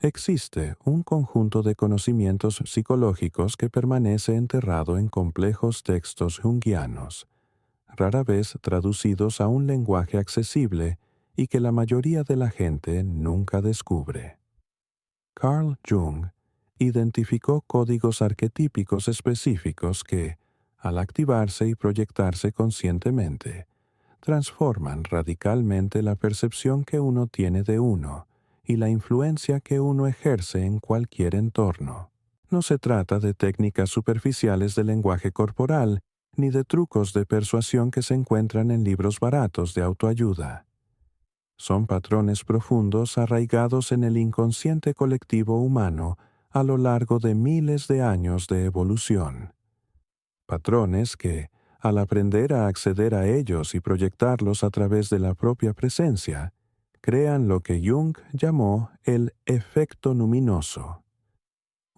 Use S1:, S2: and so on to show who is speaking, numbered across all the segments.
S1: Existe un conjunto de conocimientos psicológicos que permanece enterrado en complejos textos junguianos, rara vez traducidos a un lenguaje accesible y que la mayoría de la gente nunca descubre. Carl Jung identificó códigos arquetípicos específicos que, al activarse y proyectarse conscientemente, transforman radicalmente la percepción que uno tiene de uno y la influencia que uno ejerce en cualquier entorno. No se trata de técnicas superficiales de lenguaje corporal ni de trucos de persuasión que se encuentran en libros baratos de autoayuda. Son patrones profundos arraigados en el inconsciente colectivo humano a lo largo de miles de años de evolución. Patrones que, al aprender a acceder a ellos y proyectarlos a través de la propia presencia, crean lo que Jung llamó el efecto luminoso,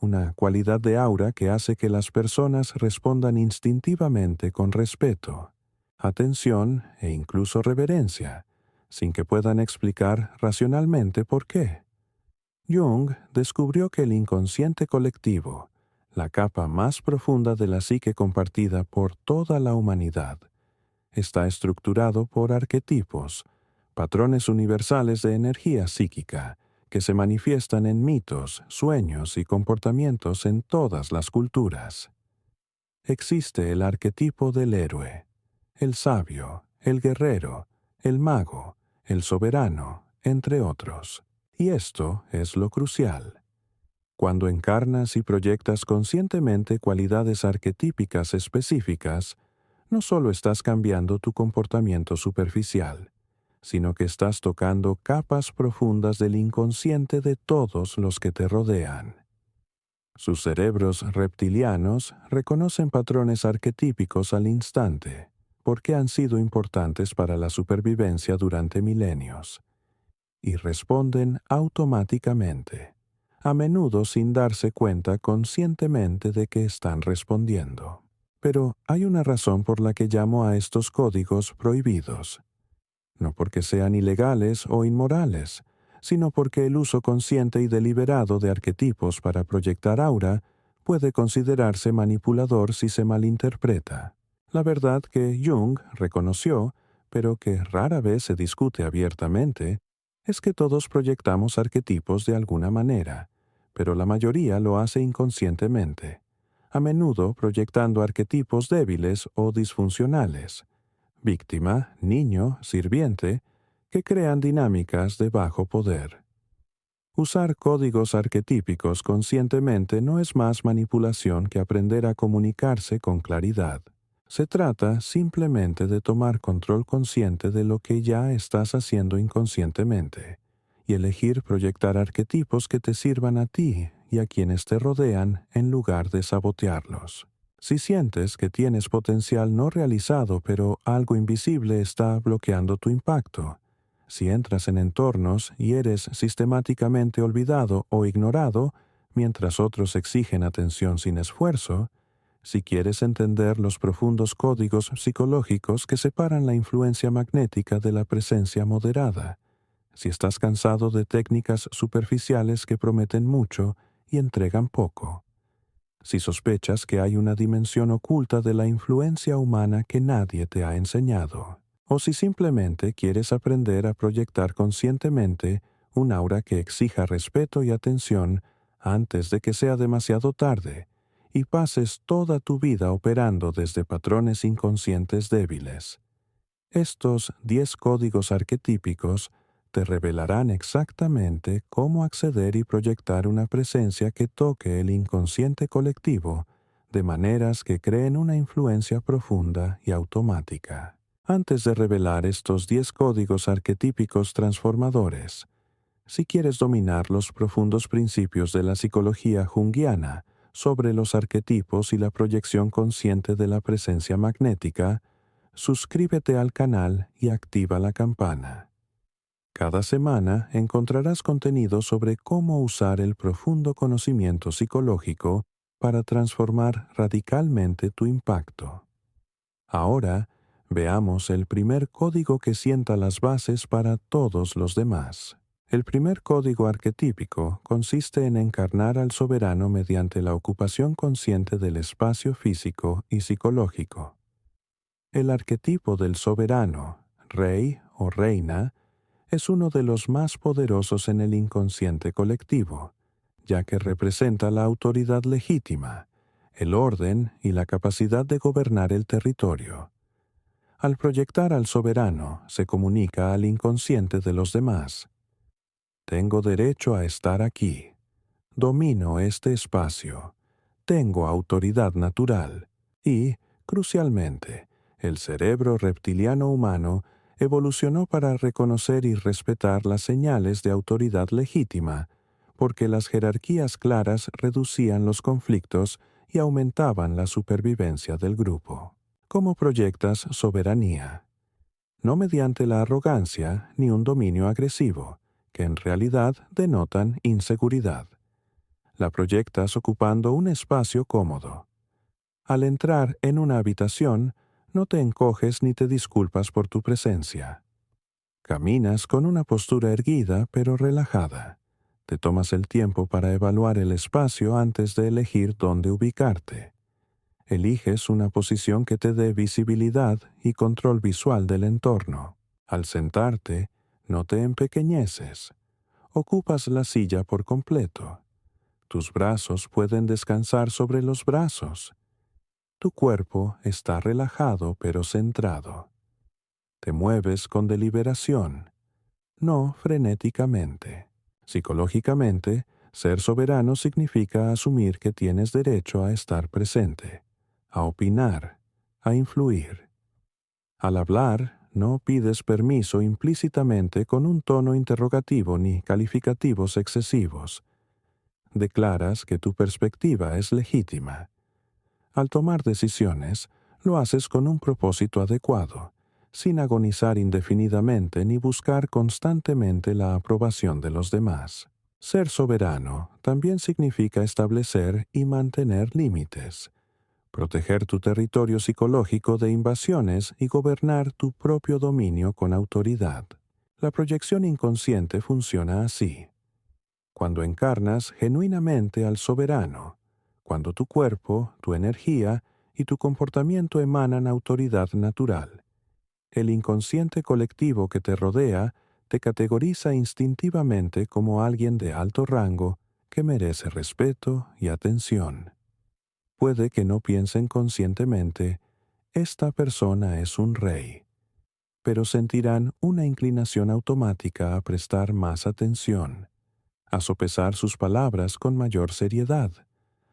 S1: una cualidad de aura que hace que las personas respondan instintivamente con respeto, atención e incluso reverencia, sin que puedan explicar racionalmente por qué. Jung descubrió que el inconsciente colectivo, la capa más profunda de la psique compartida por toda la humanidad, está estructurado por arquetipos, patrones universales de energía psíquica, que se manifiestan en mitos, sueños y comportamientos en todas las culturas. Existe el arquetipo del héroe, el sabio, el guerrero, el mago, el soberano, entre otros. Y esto es lo crucial. Cuando encarnas y proyectas conscientemente cualidades arquetípicas específicas, no solo estás cambiando tu comportamiento superficial, sino que estás tocando capas profundas del inconsciente de todos los que te rodean. Sus cerebros reptilianos reconocen patrones arquetípicos al instante, porque han sido importantes para la supervivencia durante milenios, y responden automáticamente, a menudo sin darse cuenta conscientemente de que están respondiendo. Pero hay una razón por la que llamo a estos códigos prohibidos. No porque sean ilegales o inmorales, sino porque el uso consciente y deliberado de arquetipos para proyectar aura puede considerarse manipulador si se malinterpreta. La verdad que Jung reconoció, pero que rara vez se discute abiertamente, es que todos proyectamos arquetipos de alguna manera, pero la mayoría lo hace inconscientemente, a menudo proyectando arquetipos débiles o disfuncionales, víctima, niño, sirviente, que crean dinámicas de bajo poder. Usar códigos arquetípicos conscientemente no es más manipulación que aprender a comunicarse con claridad. Se trata simplemente de tomar control consciente de lo que ya estás haciendo inconscientemente y elegir proyectar arquetipos que te sirvan a ti y a quienes te rodean en lugar de sabotearlos. Si sientes que tienes potencial no realizado pero algo invisible está bloqueando tu impacto, si entras en entornos y eres sistemáticamente olvidado o ignorado mientras otros exigen atención sin esfuerzo, si quieres entender los profundos códigos psicológicos que separan la influencia magnética de la presencia moderada, si estás cansado de técnicas superficiales que prometen mucho y entregan poco, si sospechas que hay una dimensión oculta de la influencia humana que nadie te ha enseñado, o si simplemente quieres aprender a proyectar conscientemente un aura que exija respeto y atención antes de que sea demasiado tarde y pases toda tu vida operando desde patrones inconscientes débiles. Estos 10 códigos arquetípicos te revelarán exactamente cómo acceder y proyectar una presencia que toque el inconsciente colectivo de maneras que creen una influencia profunda y automática. Antes de revelar estos 10 códigos arquetípicos transformadores, si quieres dominar los profundos principios de la psicología junguiana sobre los arquetipos y la proyección consciente de la presencia magnética, suscríbete al canal y activa la campana. Cada semana encontrarás contenido sobre cómo usar el profundo conocimiento psicológico para transformar radicalmente tu impacto. Ahora, veamos el primer código que sienta las bases para todos los demás. El primer código arquetípico consiste en encarnar al soberano mediante la ocupación consciente del espacio físico y psicológico. El arquetipo del soberano, rey o reina, es uno de los más poderosos en el inconsciente colectivo, ya que representa la autoridad legítima, el orden y la capacidad de gobernar el territorio. Al proyectar al soberano, se comunica al inconsciente de los demás. Tengo derecho a estar aquí. Domino este espacio. Tengo autoridad natural. Y, crucialmente, el cerebro reptiliano humano evolucionó para reconocer y respetar las señales de autoridad legítima, porque las jerarquías claras reducían los conflictos y aumentaban la supervivencia del grupo. ¿Cómo proyectas soberanía? No mediante la arrogancia ni un dominio agresivo, que en realidad denotan inseguridad. La proyectas ocupando un espacio cómodo. Al entrar en una habitación, no te encoges ni te disculpas por tu presencia. Caminas con una postura erguida pero relajada. Te tomas el tiempo para evaluar el espacio antes de elegir dónde ubicarte. Eliges una posición que te dé visibilidad y control visual del entorno. Al sentarte, no te empequeñeces. Ocupas la silla por completo. Tus brazos pueden descansar sobre los brazos. Tu cuerpo está relajado pero centrado. Te mueves con deliberación, no frenéticamente. Psicológicamente, ser soberano significa asumir que tienes derecho a estar presente, a opinar, a influir. Al hablar, no pides permiso implícitamente con un tono interrogativo ni calificativos excesivos. Declaras que tu perspectiva es legítima. Al tomar decisiones, lo haces con un propósito adecuado, sin agonizar indefinidamente ni buscar constantemente la aprobación de los demás. Ser soberano también significa establecer y mantener límites, proteger tu territorio psicológico de invasiones y gobernar tu propio dominio con autoridad. La proyección inconsciente funciona así. Cuando encarnas genuinamente al soberano, cuando tu cuerpo, tu energía y tu comportamiento emanan autoridad natural. El inconsciente colectivo que te rodea te categoriza instintivamente como alguien de alto rango que merece respeto y atención. Puede que no piensen conscientemente, esta persona es un rey, pero sentirán una inclinación automática a prestar más atención, a sopesar sus palabras con mayor seriedad,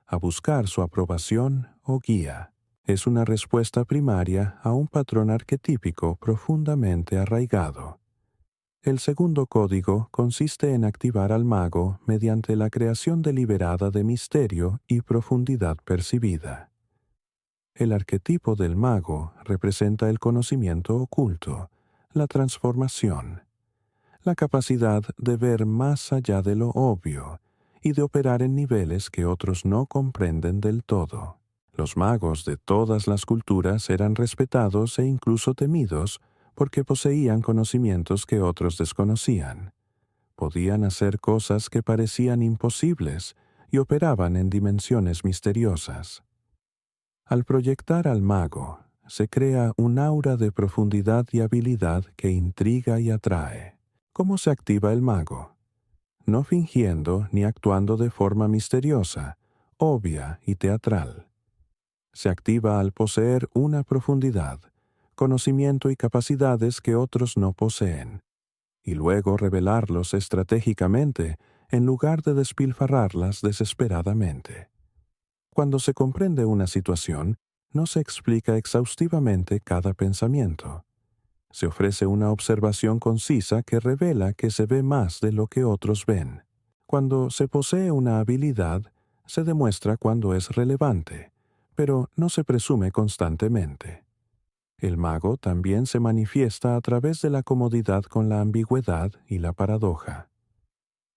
S1: a buscar su aprobación o guía. Es una respuesta primaria a un patrón arquetípico profundamente arraigado. El segundo código consiste en activar al mago mediante la creación deliberada de misterio y profundidad percibida. El arquetipo del mago representa el conocimiento oculto, la transformación, la capacidad de ver más allá de lo obvio y de operar en niveles que otros no comprenden del todo. Los magos de todas las culturas eran respetados e incluso temidos porque poseían conocimientos que otros desconocían. Podían hacer cosas que parecían imposibles y operaban en dimensiones misteriosas. Al proyectar al mago, se crea un aura de profundidad y habilidad que intriga y atrae. ¿Cómo se activa el mago? No fingiendo ni actuando de forma misteriosa, obvia y teatral. Se activa al poseer una profundidad, conocimiento y capacidades que otros no poseen, y luego revelarlos estratégicamente en lugar de despilfarrarlas desesperadamente. Cuando se comprende una situación, no se explica exhaustivamente cada pensamiento. Se ofrece una observación concisa que revela que se ve más de lo que otros ven. Cuando se posee una habilidad, se demuestra cuando es relevante, pero no se presume constantemente. El mago también se manifiesta a través de la comodidad con la ambigüedad y la paradoja.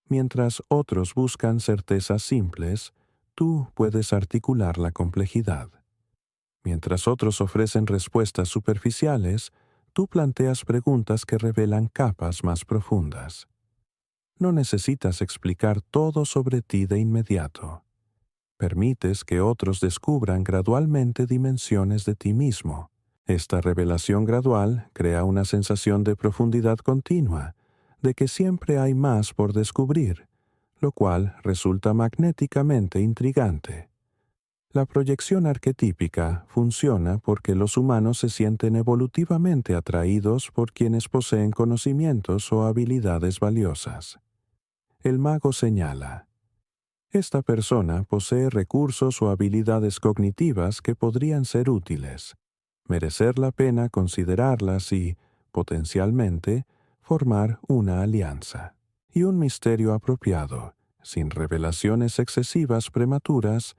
S1: Mientras otros buscan certezas simples, tú puedes articular la complejidad. Mientras otros ofrecen respuestas superficiales, tú planteas preguntas que revelan capas más profundas. No necesitas explicar todo sobre ti de inmediato. Permites que otros descubran gradualmente dimensiones de ti mismo. Esta revelación gradual crea una sensación de profundidad continua, de que siempre hay más por descubrir, lo cual resulta magnéticamente intrigante. La proyección arquetípica funciona porque los humanos se sienten evolutivamente atraídos por quienes poseen conocimientos o habilidades valiosas. El mago señala: esta persona posee recursos o habilidades cognitivas que podrían ser útiles, merecer la pena considerarlas y, potencialmente, formar una alianza. Y un misterio apropiado, sin revelaciones excesivas prematuras,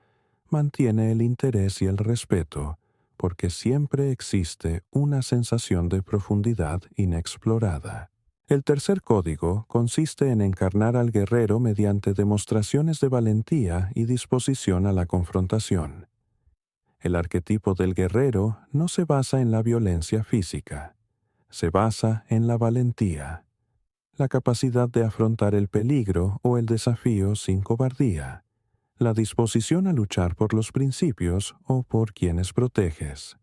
S1: mantiene el interés y el respeto, porque siempre existe una sensación de profundidad inexplorada. El tercer código consiste en encarnar al guerrero mediante demostraciones de valentía y disposición a la confrontación. El arquetipo del guerrero no se basa en la violencia física, se basa en la valentía, la capacidad de afrontar el peligro o el desafío sin cobardía, la disposición a luchar por los principios o por quienes proteges.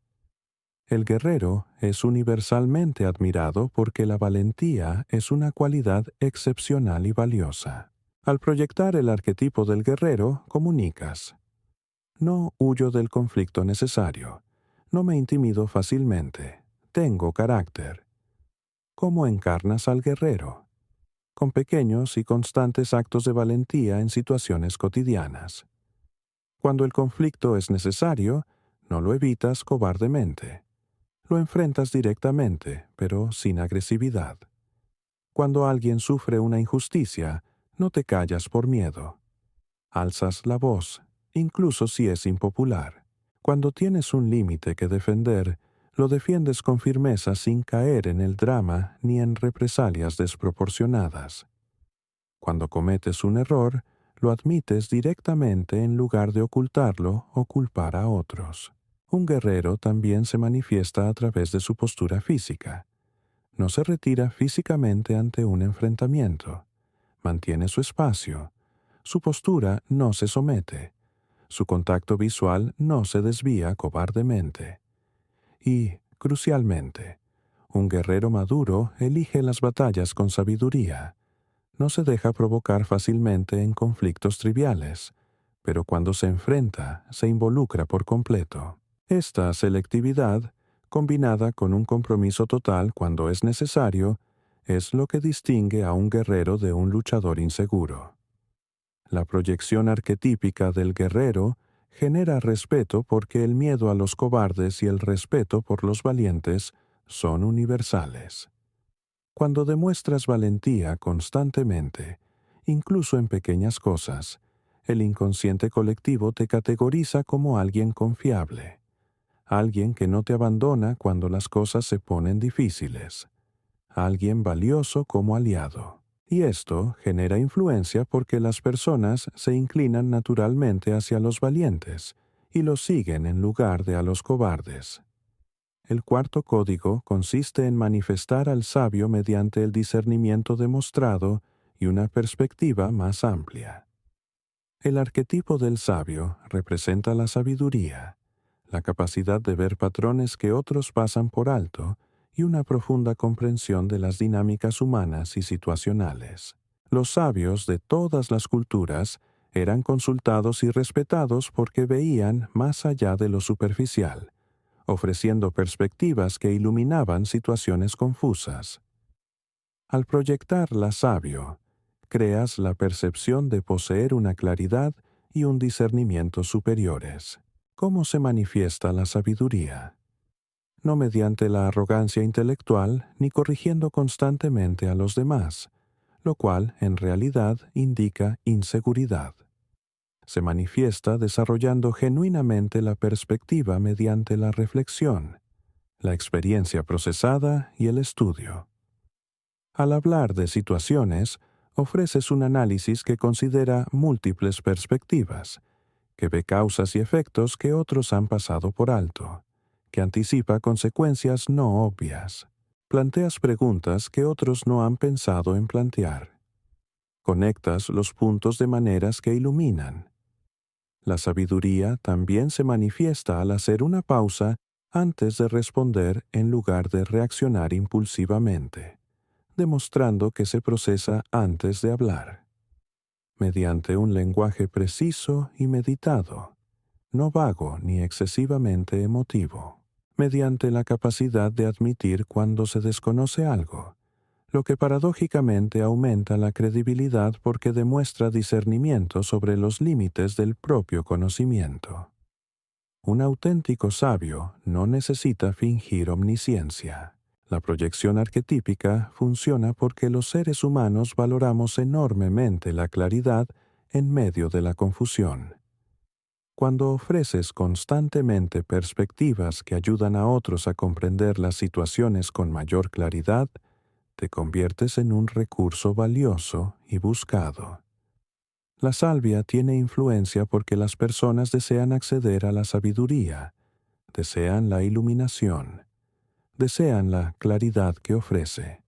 S1: El guerrero es universalmente admirado porque la valentía es una cualidad excepcional y valiosa. Al proyectar el arquetipo del guerrero, comunicas: no huyo del conflicto necesario, no me intimido fácilmente, tengo carácter. ¿Cómo encarnas al guerrero? Con pequeños y constantes actos de valentía en situaciones cotidianas. Cuando el conflicto es necesario, no lo evitas cobardemente. Lo enfrentas directamente, pero sin agresividad. Cuando alguien sufre una injusticia, no te callas por miedo. Alzas la voz, incluso si es impopular. Cuando tienes un límite que defender, lo defiendes con firmeza sin caer en el drama ni en represalias desproporcionadas. Cuando cometes un error, lo admites directamente en lugar de ocultarlo o culpar a otros. Un guerrero también se manifiesta a través de su postura física. No se retira físicamente ante un enfrentamiento. Mantiene su espacio. Su postura no se somete. Su contacto visual no se desvía cobardemente. Y, crucialmente, un guerrero maduro elige las batallas con sabiduría. No se deja provocar fácilmente en conflictos triviales, pero cuando se enfrenta, se involucra por completo. Esta selectividad, combinada con un compromiso total cuando es necesario, es lo que distingue a un guerrero de un luchador inseguro. La proyección arquetípica del guerrero genera respeto porque el miedo a los cobardes y el respeto por los valientes son universales. Cuando demuestras valentía constantemente, incluso en pequeñas cosas, el inconsciente colectivo te categoriza como alguien confiable, alguien que no te abandona cuando las cosas se ponen difíciles, alguien valioso como aliado. Y esto genera influencia porque las personas se inclinan naturalmente hacia los valientes y los siguen en lugar de a los cobardes. El cuarto código consiste en manifestar al sabio mediante el discernimiento demostrado y una perspectiva más amplia. El arquetipo del sabio representa la sabiduría, la capacidad de ver patrones que otros pasan por alto y una profunda comprensión de las dinámicas humanas y situacionales. Los sabios de todas las culturas eran consultados y respetados porque veían más allá de lo superficial, ofreciendo perspectivas que iluminaban situaciones confusas. Al proyectar la sabio, creas la percepción de poseer una claridad y un discernimiento superiores. ¿Cómo se manifiesta la sabiduría? No mediante la arrogancia intelectual ni corrigiendo constantemente a los demás, lo cual en realidad indica inseguridad. Se manifiesta desarrollando genuinamente la perspectiva mediante la reflexión, la experiencia procesada y el estudio. Al hablar de situaciones, ofreces un análisis que considera múltiples perspectivas, que ve causas y efectos que otros han pasado por alto, que anticipa consecuencias no obvias. Planteas preguntas que otros no han pensado en plantear. Conectas los puntos de maneras que iluminan. La sabiduría también se manifiesta al hacer una pausa antes de responder en lugar de reaccionar impulsivamente, demostrando que se procesa antes de hablar, mediante un lenguaje preciso y meditado, no vago ni excesivamente emotivo, mediante la capacidad de admitir cuando se desconoce algo, lo que paradójicamente aumenta la credibilidad porque demuestra discernimiento sobre los límites del propio conocimiento. Un auténtico sabio no necesita fingir omnisciencia. La proyección arquetípica funciona porque los seres humanos valoramos enormemente la claridad en medio de la confusión. Cuando ofreces constantemente perspectivas que ayudan a otros a comprender las situaciones con mayor claridad, te conviertes en un recurso valioso y buscado. La salvia tiene influencia porque las personas desean acceder a la sabiduría, desean la iluminación, desean la claridad que ofrece.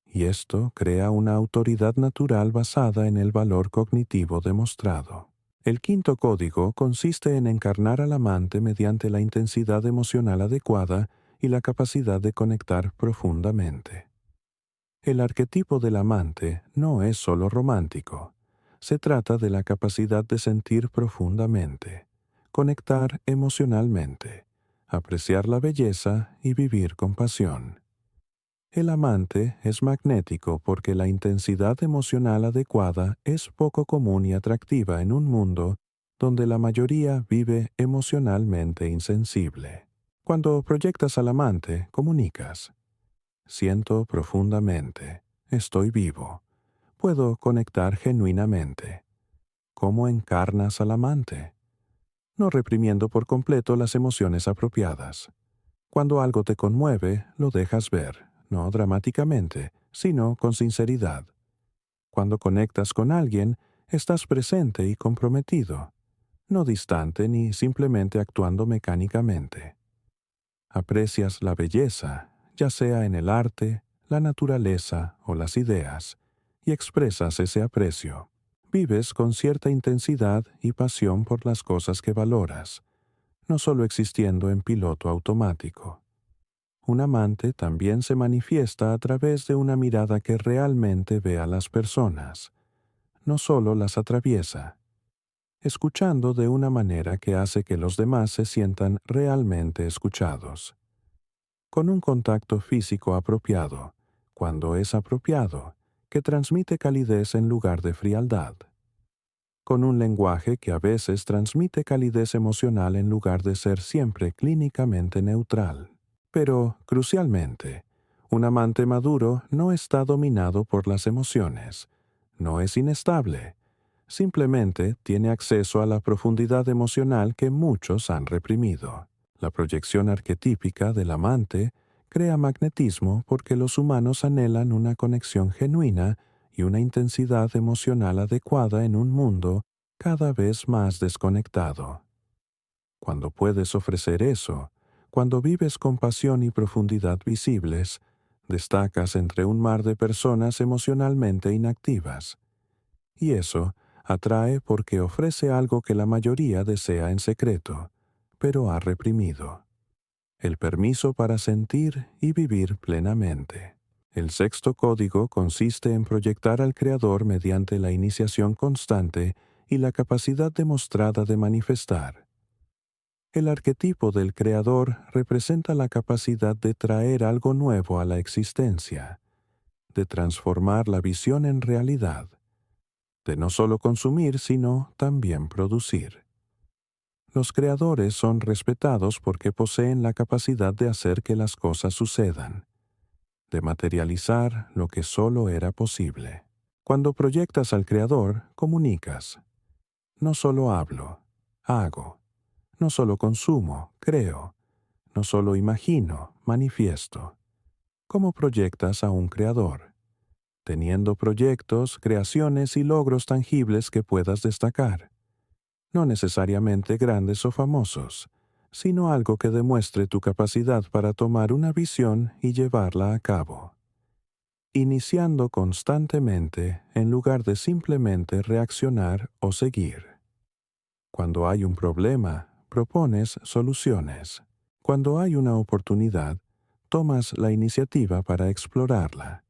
S1: Y esto crea una autoridad natural basada en el valor cognitivo demostrado. El quinto código consiste en encarnar al amante mediante la intensidad emocional adecuada y la capacidad de conectar profundamente. El arquetipo del amante no es solo romántico. Se trata de la capacidad de sentir profundamente, conectar emocionalmente, apreciar la belleza y vivir con pasión. El amante es magnético porque la intensidad emocional adecuada es poco común y atractiva en un mundo donde la mayoría vive emocionalmente insensible. Cuando proyectas al amante, comunicas. Siento profundamente. Estoy vivo. Puedo conectar genuinamente. ¿Cómo encarnas al amante? No reprimiendo por completo las emociones apropiadas. Cuando algo te conmueve, lo dejas ver, no dramáticamente, sino con sinceridad. Cuando conectas con alguien, estás presente y comprometido, no distante ni simplemente actuando mecánicamente. Aprecias la belleza, ya sea en el arte, la naturaleza o las ideas, y expresas ese aprecio. Vives con cierta intensidad y pasión por las cosas que valoras, no solo existiendo en piloto automático. Un amante también se manifiesta a través de una mirada que realmente ve a las personas, no solo las atraviesa, escuchando de una manera que hace que los demás se sientan realmente escuchados. Con un contacto físico apropiado, cuando es apropiado, que transmite calidez en lugar de frialdad. Con un lenguaje que a veces transmite calidez emocional en lugar de ser siempre clínicamente neutral. Pero, crucialmente, un amante maduro no está dominado por las emociones, no es inestable, simplemente tiene acceso a la profundidad emocional que muchos han reprimido. La proyección arquetípica del amante crea magnetismo porque los humanos anhelan una conexión genuina y una intensidad emocional adecuada en un mundo cada vez más desconectado. Cuando puedes ofrecer eso, cuando vives con pasión y profundidad visibles, destacas entre un mar de personas emocionalmente inactivas. Y eso atrae porque ofrece algo que la mayoría desea en secreto, pero ha reprimido: el permiso para sentir y vivir plenamente. El sexto código consiste en proyectar al Creador mediante la iniciación constante y la capacidad demostrada de manifestar. El arquetipo del Creador representa la capacidad de traer algo nuevo a la existencia, de transformar la visión en realidad, de no solo consumir, sino también producir. Los creadores son respetados porque poseen la capacidad de hacer que las cosas sucedan, de materializar lo que solo era posible. Cuando proyectas al Creador, comunicas. No solo hablo, hago. No solo consumo, creo. No solo imagino, manifiesto. ¿Cómo proyectas a un creador? Teniendo proyectos, creaciones y logros tangibles que puedas destacar. No necesariamente grandes o famosos, sino algo que demuestre tu capacidad para tomar una visión y llevarla a cabo. iniciando constantemente en lugar de simplemente reaccionar o seguir. Cuando hay un problema, propones soluciones. Cuando hay una oportunidad, tomas la iniciativa para explorarla.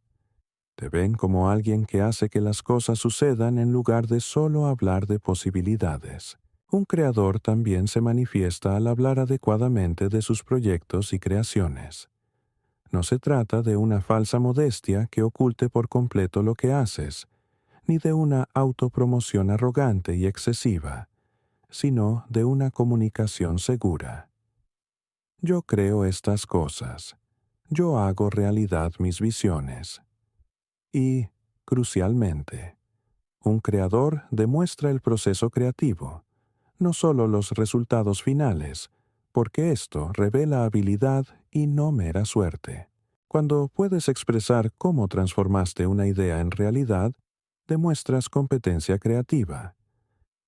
S1: Te ven como alguien que hace que las cosas sucedan en lugar de solo hablar de posibilidades. Un creador también se manifiesta al hablar adecuadamente de sus proyectos y creaciones. No se trata de una falsa modestia que oculte por completo lo que haces, ni de una autopromoción arrogante y excesiva, sino de una comunicación segura. Yo creo estas cosas. Yo hago realidad mis visiones. Y, crucialmente, un creador demuestra el proceso creativo, no solo los resultados finales, porque esto revela habilidad y no mera suerte. Cuando puedes expresar cómo transformaste una idea en realidad, demuestras competencia creativa.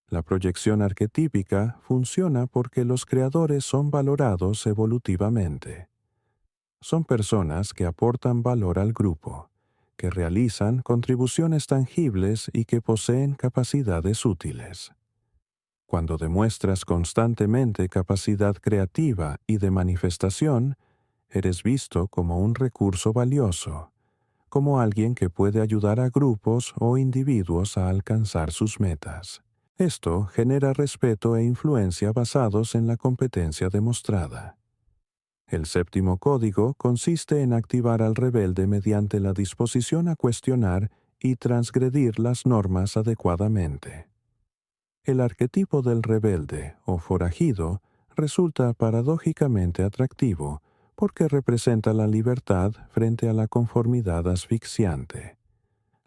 S1: La proyección arquetípica funciona porque los creadores son valorados evolutivamente. Son personas que aportan valor al grupo, que realizan contribuciones tangibles y que poseen capacidades útiles. Cuando demuestras constantemente capacidad creativa y de manifestación, eres visto como un recurso valioso, como alguien que puede ayudar a grupos o individuos a alcanzar sus metas. Esto genera respeto e influencia basados en la competencia demostrada. El séptimo código consiste en activar al rebelde mediante la disposición a cuestionar y transgredir las normas adecuadamente. El arquetipo del rebelde o forajido resulta paradójicamente atractivo porque representa la libertad frente a la conformidad asfixiante,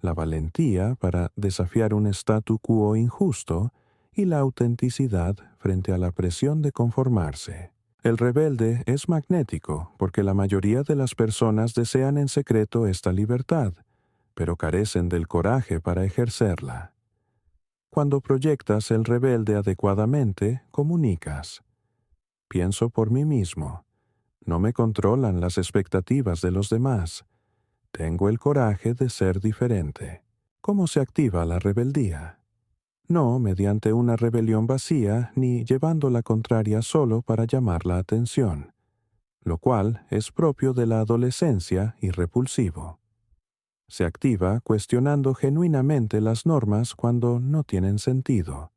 S1: la valentía para desafiar un statu quo injusto y la autenticidad frente a la presión de conformarse. El rebelde es magnético porque la mayoría de las personas desean en secreto esta libertad, pero carecen del coraje para ejercerla. Cuando proyectas el rebelde adecuadamente, comunicas. Pienso por mí mismo. No me controlan las expectativas de los demás. Tengo el coraje de ser diferente. ¿Cómo se activa la rebeldía? No mediante una rebelión vacía ni llevando la contraria solo para llamar la atención, lo cual es propio de la adolescencia y repulsivo. Se activa cuestionando genuinamente las normas cuando no tienen sentido,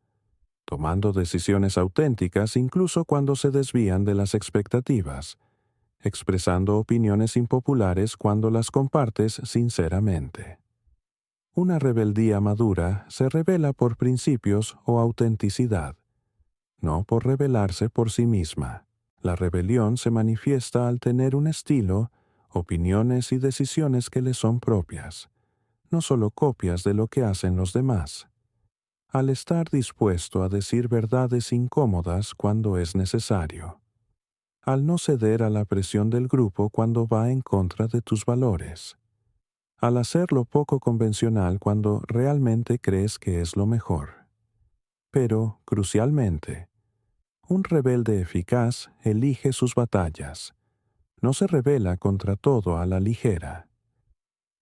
S1: tomando decisiones auténticas incluso cuando se desvían de las expectativas, expresando opiniones impopulares cuando las compartes sinceramente. Una rebeldía madura se revela por principios o autenticidad, no por rebelarse por sí misma. La rebelión se manifiesta al tener un estilo, opiniones y decisiones que le son propias, no solo copias de lo que hacen los demás. Al estar dispuesto a decir verdades incómodas cuando es necesario. Al no ceder a la presión del grupo cuando va en contra de tus valores. Al hacerlo poco convencional cuando realmente crees que es lo mejor. Pero, crucialmente, un rebelde eficaz elige sus batallas. No se rebela contra todo a la ligera.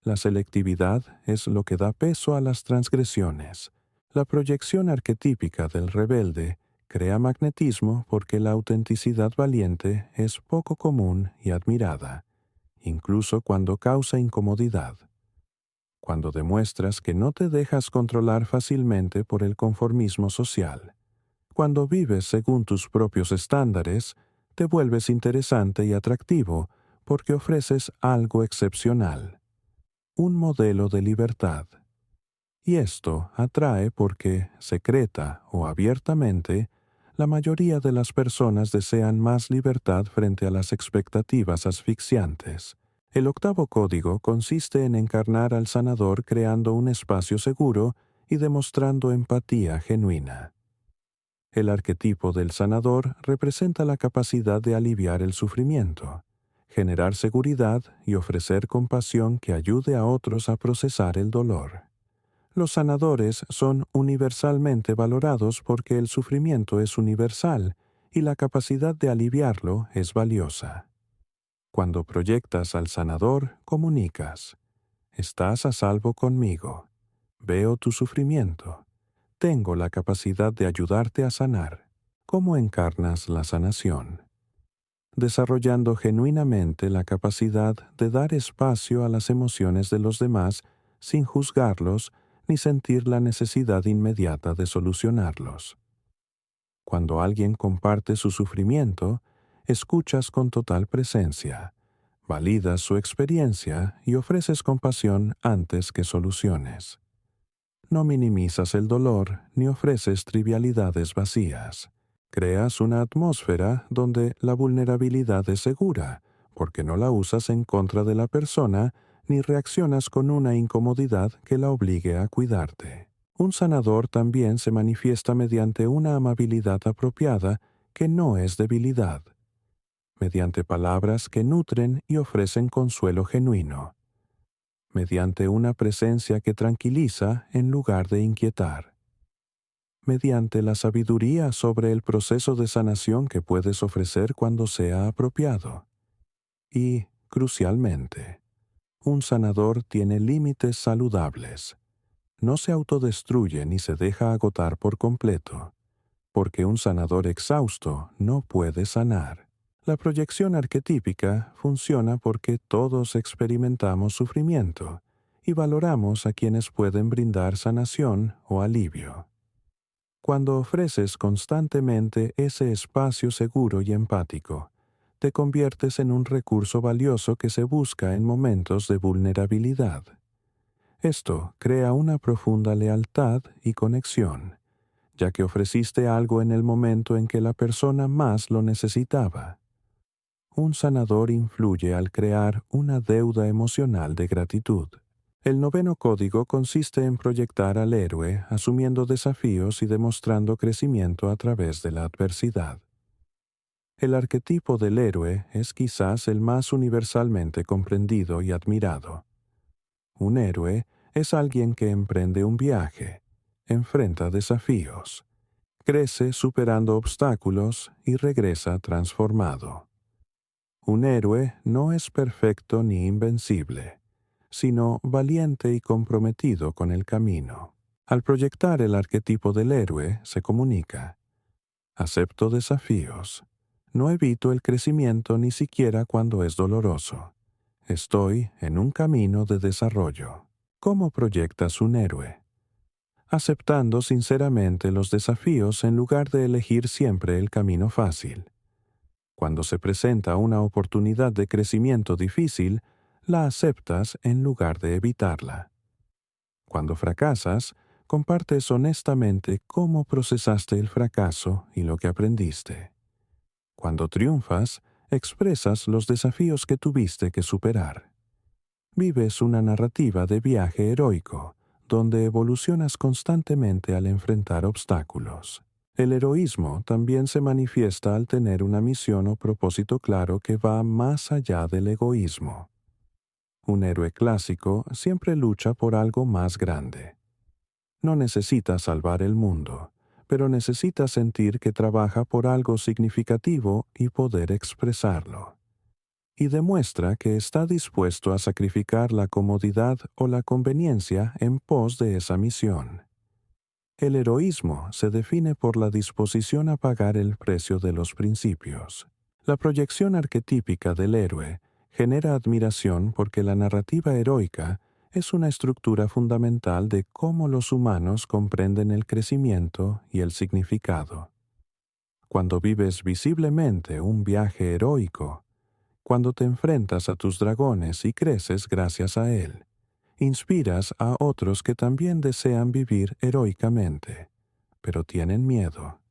S1: La selectividad es lo que da peso a las transgresiones. La proyección arquetípica del rebelde crea magnetismo porque la autenticidad valiente es poco común y admirada, incluso cuando causa incomodidad. Cuando demuestras que no te dejas controlar fácilmente por el conformismo social. Cuando vives según tus propios estándares, te vuelves interesante y atractivo porque ofreces algo excepcional, un modelo de libertad. Y esto atrae porque, secreta o abiertamente, la mayoría de las personas desean más libertad frente a las expectativas asfixiantes. El octavo código consiste en encarnar al sanador creando un espacio seguro y demostrando empatía genuina. El arquetipo del sanador representa la capacidad de aliviar el sufrimiento, generar seguridad y ofrecer compasión que ayude a otros a procesar el dolor. Los sanadores son universalmente valorados porque el sufrimiento es universal y la capacidad de aliviarlo es valiosa. Cuando proyectas al sanador, comunicas. Estás a salvo conmigo. Veo tu sufrimiento. Tengo la capacidad de ayudarte a sanar. ¿Cómo encarnas la sanación? Desarrollando genuinamente la capacidad de dar espacio a las emociones de los demás sin juzgarlos ni sentir la necesidad inmediata de solucionarlos. Cuando alguien comparte su sufrimiento, escuchas con total presencia, validas su experiencia y ofreces compasión antes que soluciones. No minimizas el dolor ni ofreces trivialidades vacías. Creas una atmósfera donde la vulnerabilidad es segura, porque no la usas en contra de la persona ni reaccionas con una incomodidad que la obligue a cuidarte. Un sanador también se manifiesta mediante una amabilidad apropiada que no es debilidad, mediante palabras que nutren y ofrecen consuelo genuino, mediante una presencia que tranquiliza en lugar de inquietar, mediante la sabiduría sobre el proceso de sanación que puedes ofrecer cuando sea apropiado. Y, crucialmente, un sanador tiene límites saludables. No se autodestruye ni se deja agotar por completo, porque un sanador exhausto no puede sanar. La proyección arquetípica funciona porque todos experimentamos sufrimiento y valoramos a quienes pueden brindar sanación o alivio. Cuando ofreces constantemente ese espacio seguro y empático, te conviertes en un recurso valioso que se busca en momentos de vulnerabilidad. Esto crea una profunda lealtad y conexión, ya que ofreciste algo en el momento en que la persona más lo necesitaba. Un sanador influye al crear una deuda emocional de gratitud. El noveno código consiste en proyectar al héroe asumiendo desafíos y demostrando crecimiento a través de la adversidad. El arquetipo del héroe es quizás el más universalmente comprendido y admirado. Un héroe es alguien que emprende un viaje, enfrenta desafíos, crece superando obstáculos y regresa transformado. Un héroe no es perfecto ni invencible, sino valiente y comprometido con el camino. Al proyectar el arquetipo del héroe, se comunica: acepto desafíos. No evito el crecimiento ni siquiera cuando es doloroso. Estoy en un camino de desarrollo. ¿Cómo proyectas un héroe? Aceptando sinceramente los desafíos en lugar de elegir siempre el camino fácil. Cuando se presenta una oportunidad de crecimiento difícil, la aceptas en lugar de evitarla. Cuando fracasas, compartes honestamente cómo procesaste el fracaso y lo que aprendiste. Cuando triunfas, expresas los desafíos que tuviste que superar. Vives una narrativa de viaje heroico, donde evolucionas constantemente al enfrentar obstáculos. El heroísmo también se manifiesta al tener una misión o propósito claro que va más allá del egoísmo. Un héroe clásico siempre lucha por algo más grande. No necesita salvar el mundo, pero necesita sentir que trabaja por algo significativo y poder expresarlo. Y demuestra que está dispuesto a sacrificar la comodidad o la conveniencia en pos de esa misión. El heroísmo se define por la disposición a pagar el precio de los principios. La proyección arquetípica del héroe genera admiración porque la narrativa heroica es una estructura fundamental de cómo los humanos comprenden el crecimiento y el significado. Cuando vives visiblemente un viaje heroico, cuando te enfrentas a tus dragones y creces gracias a él, inspiras a otros que también desean vivir heroicamente, pero tienen miedo.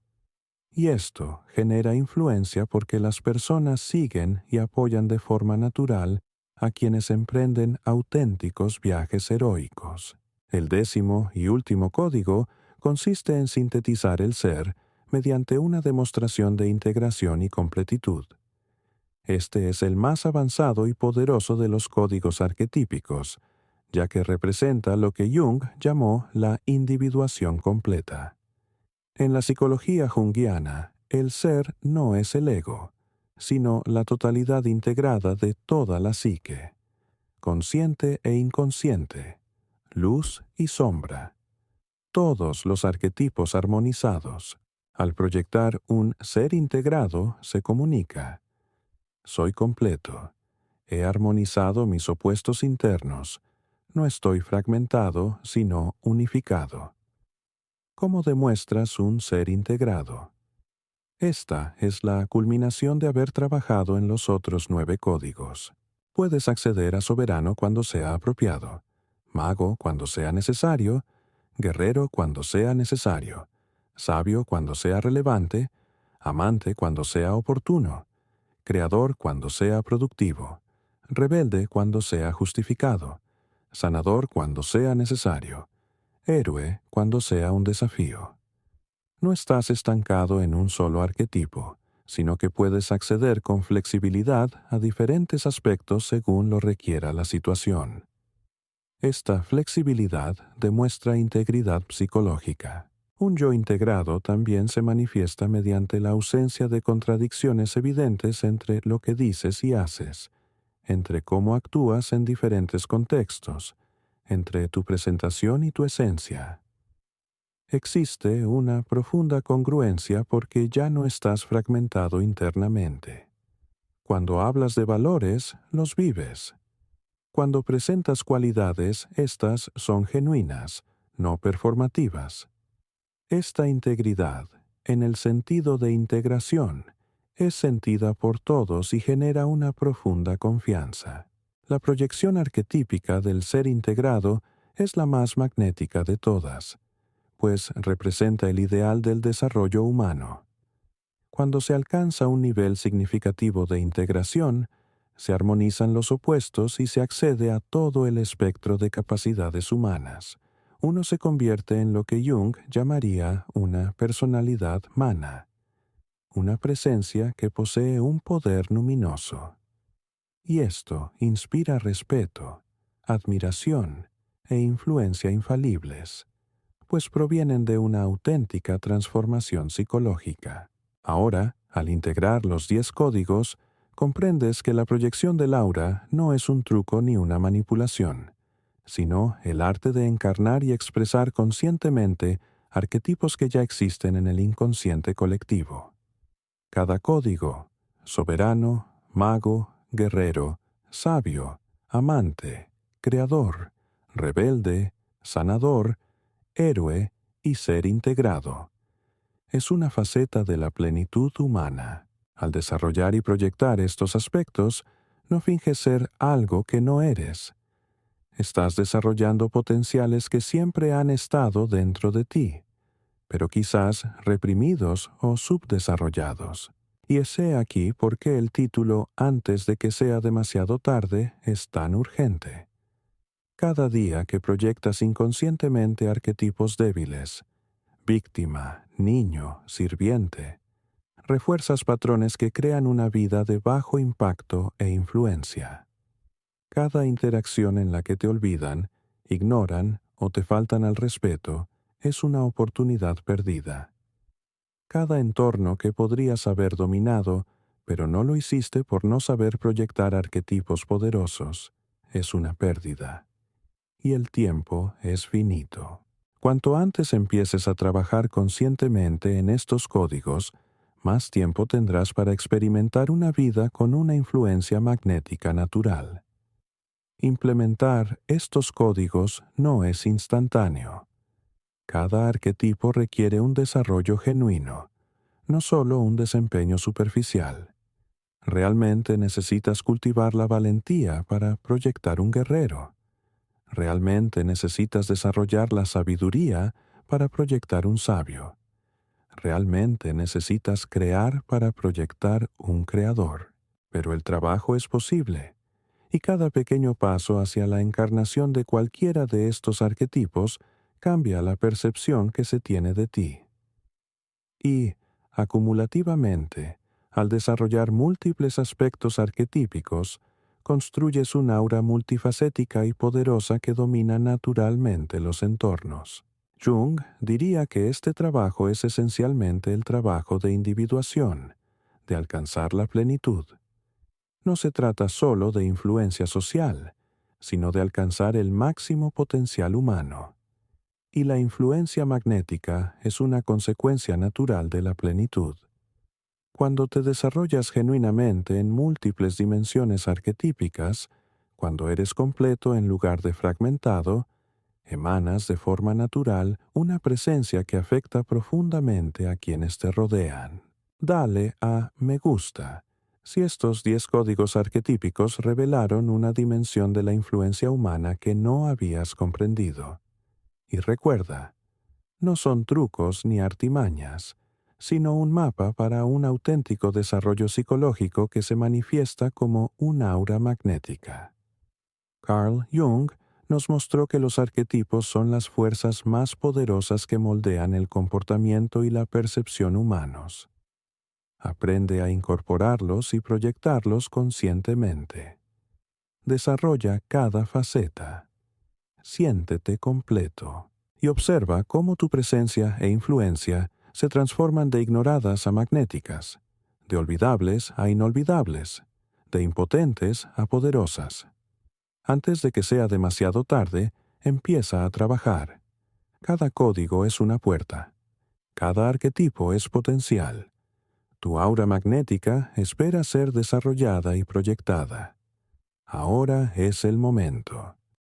S1: Y esto genera influencia porque las personas siguen y apoyan de forma natural a quienes emprenden auténticos viajes heroicos. El 10º y último código consiste en sintetizar el ser mediante una demostración de integración y completitud. Este es el más avanzado y poderoso de los códigos arquetípicos, ya que representa lo que Jung llamó la individuación completa. En la psicología junguiana, el ser no es el ego, sino la totalidad integrada de toda la psique. consciente e inconsciente, luz y sombra. Todos los arquetipos armonizados. Al proyectar un ser integrado, se comunica. Soy completo. He armonizado mis opuestos internos. No estoy fragmentado, sino unificado. ¿Cómo demuestras un ser integrado? Esta es la culminación de haber trabajado en los otros 9 códigos. Puedes acceder a soberano cuando sea apropiado, mago cuando sea necesario, guerrero cuando sea necesario, sabio cuando sea relevante, amante cuando sea oportuno, creador cuando sea productivo, rebelde cuando sea justificado, sanador cuando sea necesario, héroe cuando sea un desafío. No estás estancado en un solo arquetipo, sino que puedes acceder con flexibilidad a diferentes aspectos según lo requiera la situación. Esta flexibilidad demuestra integridad psicológica. Un yo integrado también se manifiesta mediante la ausencia de contradicciones evidentes entre lo que dices y haces, entre cómo actúas en diferentes contextos, entre tu presentación y tu esencia. Existe una profunda congruencia porque ya no estás fragmentado internamente. Cuando hablas de valores, los vives. Cuando presentas cualidades, estas son genuinas, no performativas. Esta integridad, en el sentido de integración, es sentida por todos y genera una profunda confianza. La proyección arquetípica del ser integrado es la más magnética de todas, pues representa el ideal del desarrollo humano. Cuando se alcanza un nivel significativo de integración, se armonizan los opuestos y se accede a todo el espectro de capacidades humanas. Uno se convierte en lo que Jung llamaría una personalidad mana, una presencia que posee un poder luminoso. Y esto inspira respeto, admiración e influencia infalibles, pues provienen de una auténtica transformación psicológica. Ahora, al integrar los 10 códigos, comprendes que la proyección del aura no es un truco ni una manipulación, sino el arte de encarnar y expresar conscientemente arquetipos que ya existen en el inconsciente colectivo. Cada código, soberano, mago, guerrero, sabio, amante, creador, rebelde, sanador, héroe y ser integrado. Es una faceta de la plenitud humana. Al desarrollar y proyectar estos aspectos, no finges ser algo que no eres. Estás desarrollando potenciales que siempre han estado dentro de ti, pero quizás reprimidos o subdesarrollados. Y es aquí por qué el título Antes de que sea demasiado tarde es tan urgente. Cada día que proyectas inconscientemente arquetipos débiles, víctima, niño, sirviente, refuerzas patrones que crean una vida de bajo impacto e influencia. Cada interacción en la que te olvidan, ignoran o te faltan al respeto es una oportunidad perdida. Cada entorno que podrías haber dominado, pero no lo hiciste por no saber proyectar arquetipos poderosos, es una pérdida. Y el tiempo es finito. Cuanto antes empieces a trabajar conscientemente en estos códigos, más tiempo tendrás para experimentar una vida con una influencia magnética natural. Implementar estos códigos no es instantáneo. Cada arquetipo requiere un desarrollo genuino, no solo un desempeño superficial. Realmente necesitas cultivar la valentía para proyectar un guerrero. Realmente necesitas desarrollar la sabiduría para proyectar un sabio. Realmente necesitas crear para proyectar un creador. Pero el trabajo es posible, y cada pequeño paso hacia la encarnación de cualquiera de estos arquetipos cambia la percepción que se tiene de ti. Y, acumulativamente, al desarrollar múltiples aspectos arquetípicos, construyes un aura multifacética y poderosa que domina naturalmente los entornos. Jung diría que este trabajo es esencialmente el trabajo de individuación, de alcanzar la plenitud. No se trata solo de influencia social, sino de alcanzar el máximo potencial humano. Y la influencia magnética es una consecuencia natural de la plenitud. Cuando te desarrollas genuinamente en múltiples dimensiones arquetípicas, cuando eres completo en lugar de fragmentado, emanas de forma natural una presencia que afecta profundamente a quienes te rodean. Dale a me gusta si estos 10 códigos arquetípicos revelaron una dimensión de la influencia humana que no habías comprendido. Y recuerda, no son trucos ni artimañas, sino un mapa para un auténtico desarrollo psicológico que se manifiesta como un aura magnética. Carl Jung nos mostró que los arquetipos son las fuerzas más poderosas que moldean el comportamiento y la percepción humanos. Aprende a incorporarlos y proyectarlos conscientemente. Desarrolla cada faceta. Siéntete completo y observa cómo tu presencia e influencia se transforman de ignoradas a magnéticas, de olvidables a inolvidables, de impotentes a poderosas. Antes de que sea demasiado tarde, empieza a trabajar. Cada código es una puerta. Cada arquetipo es potencial. Tu aura magnética espera ser desarrollada y proyectada. Ahora es el momento.